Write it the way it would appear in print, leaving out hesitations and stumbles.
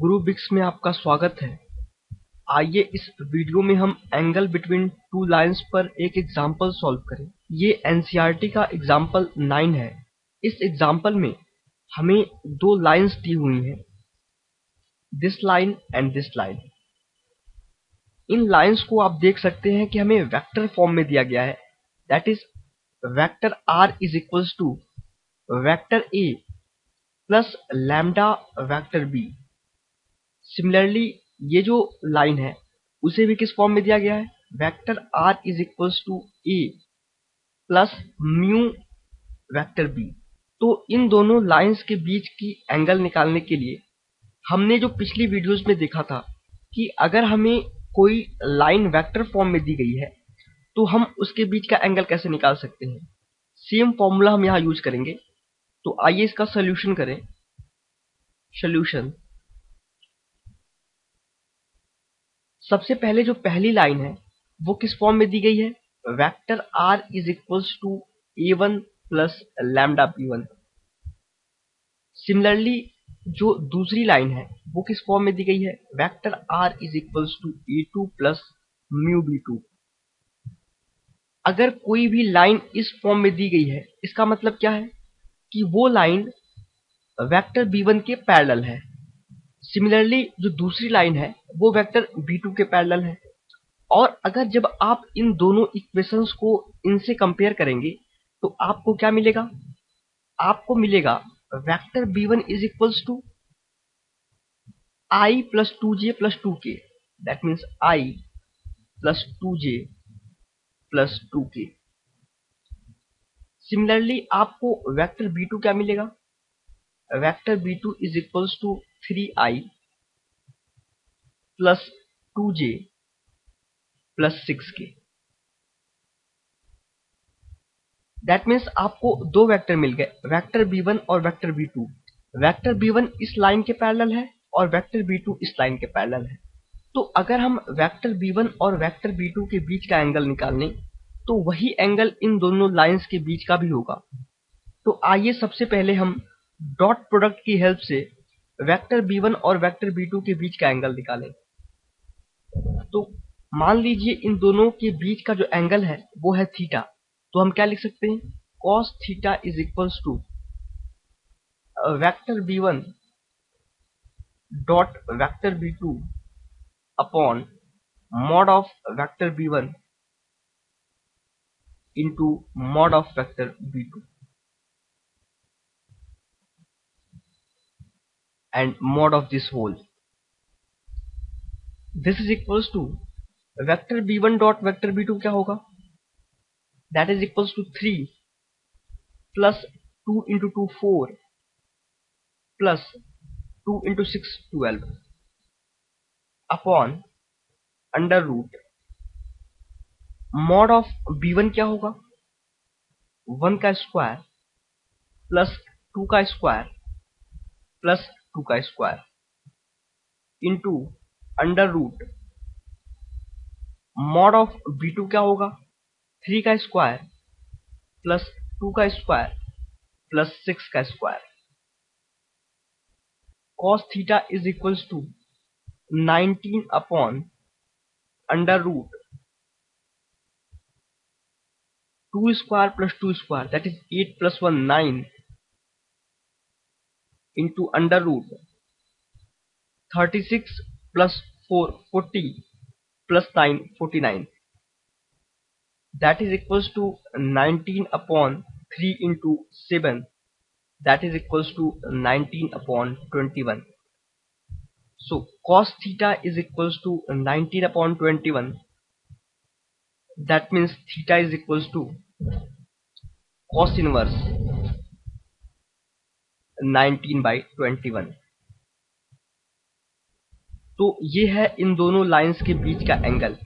गुरु बिक्स में आपका स्वागत है। आइए इस वीडियो में हम एंगल बिटवीन टू लाइंस पर एक एग्जाम्पल सॉल्व करें। ये एनसीईआरटी का एग्जाम्पल 9 है। इस एग्जाम्पल में हमें दो लाइंस दी हुई हैं, this line and this line. In lines को आप देख सकते हैं कि हमें वेक्टर फॉर्म में दिया गया है, that is vector R is equals to vector A plus lambda vector B. Similarly ये जो लाइन है उसे भी किस फॉर्म में दिया गया है, vector R is equals to A plus mu vector B. तो इन दोनों लाइंस के बीच की एंगल निकालने के लिए हमने जो पिछली वीडियोस में देखा था कि अगर हमें कोई लाइन वेक्टर फॉर्म में दी गई है तो हम उसके बीच का एंगल कैसे निकाल सकते हैं, सेम फॉर्मूला हम यहां यूज करेंगे। तो आइए इसका सोल्यूशन करें। सोल्यूशन, सबसे पहले जो पहली लाइन है वो किस फॉर्म में दी गई है, vector R is equals to a1 plus lambda b1। Similarly जो दूसरी लाइन है वो किस फॉर्म में दी गई है, vector R is equals to a2 plus mu b2। अगर कोई भी लाइन इस फॉर्म में दी गई है इसका मतलब क्या है कि वो लाइन वेक्टर b1 के पैरेलल है। सिमिलरली जो दूसरी लाइन है वो वेक्टर b2 के पैरेलल है। और अगर जब आप इन दोनों इक्वेशंस को इनसे कंपेयर करेंगे तो आपको क्या मिलेगा, आपको मिलेगा vector b1 is equals to i plus 2j plus 2k, that means i plus 2j plus 2k। Similarly आपको वेक्टर b2 क्या मिलेगा, vector b2 is equals to 3i plus 2j plus 6k। That means आपको दो vector मिल गए, vector b1 और vector b2। Vector b1 इस line के parallel है और वेक्टर b2 इस लाइन के पैरेलल है। तो अगर हम वेक्टर b1 और वेक्टर b2 के बीच का एंगल निकालने तो वही एंगल इन दोनों लाइंस के बीच का भी होगा। तो आइए सबसे पहले हम डॉट प्रोडक्ट की हेल्प से वेक्टर b1 और वेक्टर b2 के बीच का एंगल निकालें। तो मान लीजिए इन दोनों के बीच का जो एंगल है वो है थीटा। तो हम क्या लिख सकते हैं, cos theta is equals to vector b1 dot vector b2 upon mod of vector b1 into mod of vector b2 and mod of this whole. This is equals to vector b1 dot vector b2 क्या होगा, that is equals to 3 plus 2 into 2 4 plus 2 into 6 12 upon under root mod of b1 क्या होगा, 1 का square plus 2 का square plus 2 का square into under root mod of b2 क्या होगा, 3 का स्क्वायर प्लस 2 का स्क्वायर प्लस 6 का square. cos theta is equals to 19 upon under root 2 square plus 2 square that is 8 plus 1 9 into under root 36 plus 4 40 plus 9 49, that is equals to 19 upon 3 into 7, that is equals to 19 upon 21. So cos theta is equals to 19 upon 21. That means theta is equals to cos inverse 19 by 21. तो ये है इन दोनों lines के बीच का angle.